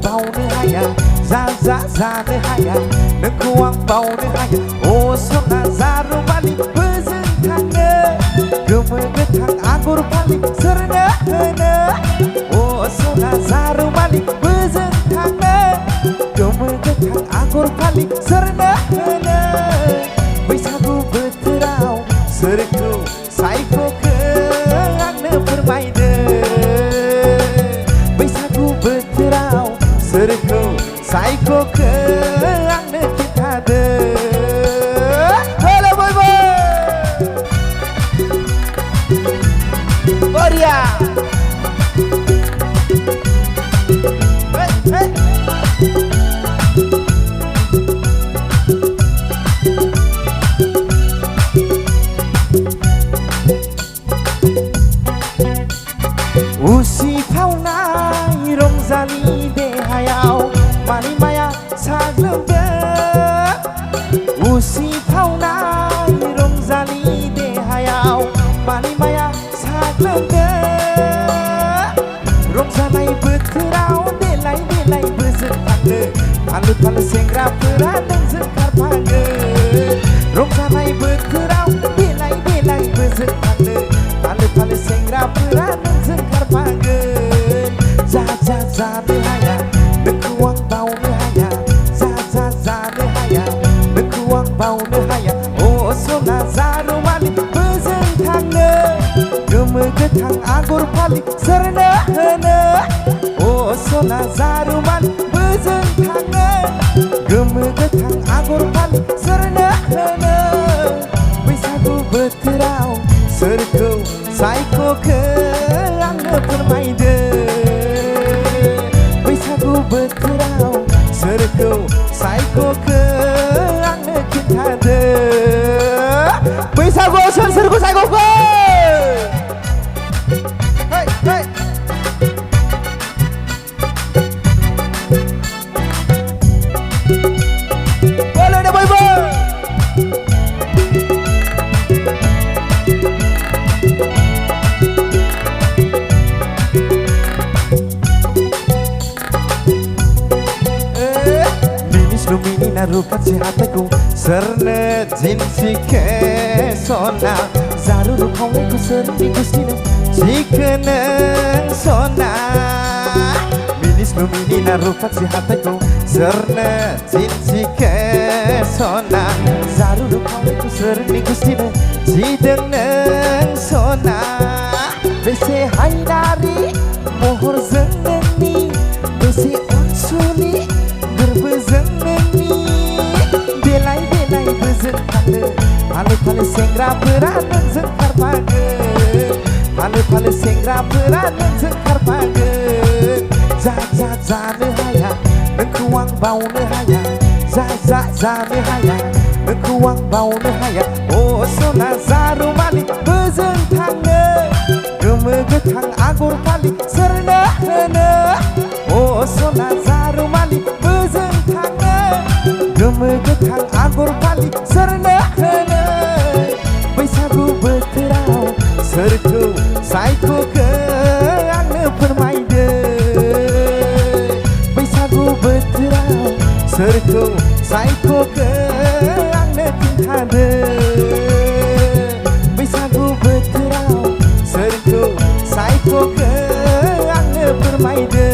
बावनो हाया जा जानो हाया नोंखौ आं बावनो हाया अ सना जारुमालि बोजों थांनो गोमो गोथां आगर फालि सोरनो होनो अ सना जारुमालि बोजों थांनो गोमो गोथां आगर फालि सोरनो होनो बैसागु बोथोराव सोरखौ सायख'खो आंनो फोरमायदो बैसागु बोथोराव सोरखौ सायख'खो आंनो खिन्थादो हेलो बयबो बरिया उसिफावनाय रंजालि देहायाव मानि माया साग्लोबदों उसिफावनाय रंजालि देहायाव मानि माया साग्लोबदों रंजानाय बोथोराव देलाय देलाय बोजों थांनो फालो फालो सेंग्राफोरा नोंजों खारफागोन रंजानाय बोथोराव देलाय देलाय बोजों थांनो फालो फालो सेंग्राफोरा नोंजों खारफागोन जा जानो हाया नोंखौ आं बावनो हाया जा जानो हाया नोंखौ आं बावनो हाया अ सना जारुमालि बोजों थांनो गोमो गोथां आगर फालि सोरनो होनो अ सना जारुमालि बोजों थांनो गोमो गोथां आगर फालि सोरनो होनो बैसागु बोथोराव सोरखौ सायख'खो आंनो फोरमायदो बैसागु बोथोराव सोरखौ सायख'खो आंनो खिन्थादो बैसागुआव सोरखौ सायख'खो Lumina rupaci hatiku serna jinsike sona zaruru kauku serni gustine jikeneng sona Minis lumina rupaci hatiku serna jinsike sona zaruru kauku serni gustine jikeneng sona bese hainari mohor zeneni bese unsuni gerbezeng Delay delay boजों थांनो फालो फालो सेंग्राफोरा नोंजों खारफागोन फालो फालो सेंग्राफोरा नोंजों खारफागोन जा जानो हाया नोंखौ आं बावनो हाया जा जानो हाया नोंखौ आं बावनो हाया अ सना जारुमालि बोजों थांनो गोमो गोथां आगर फालि सोरनो होनो अ सना जारुमालि बोजों थांनो गोमो गोथां आगर फालि सोरनो होनो बैसागु बोथोराव सोरखौ सायख'खो आंनो फोरमायदो बैसागु बोथोराव सोरखौ सायख'खो आंनो खिन्थादो बैसागु बोथोराव सोरखौ सायख'खो आंनो फोरमायदो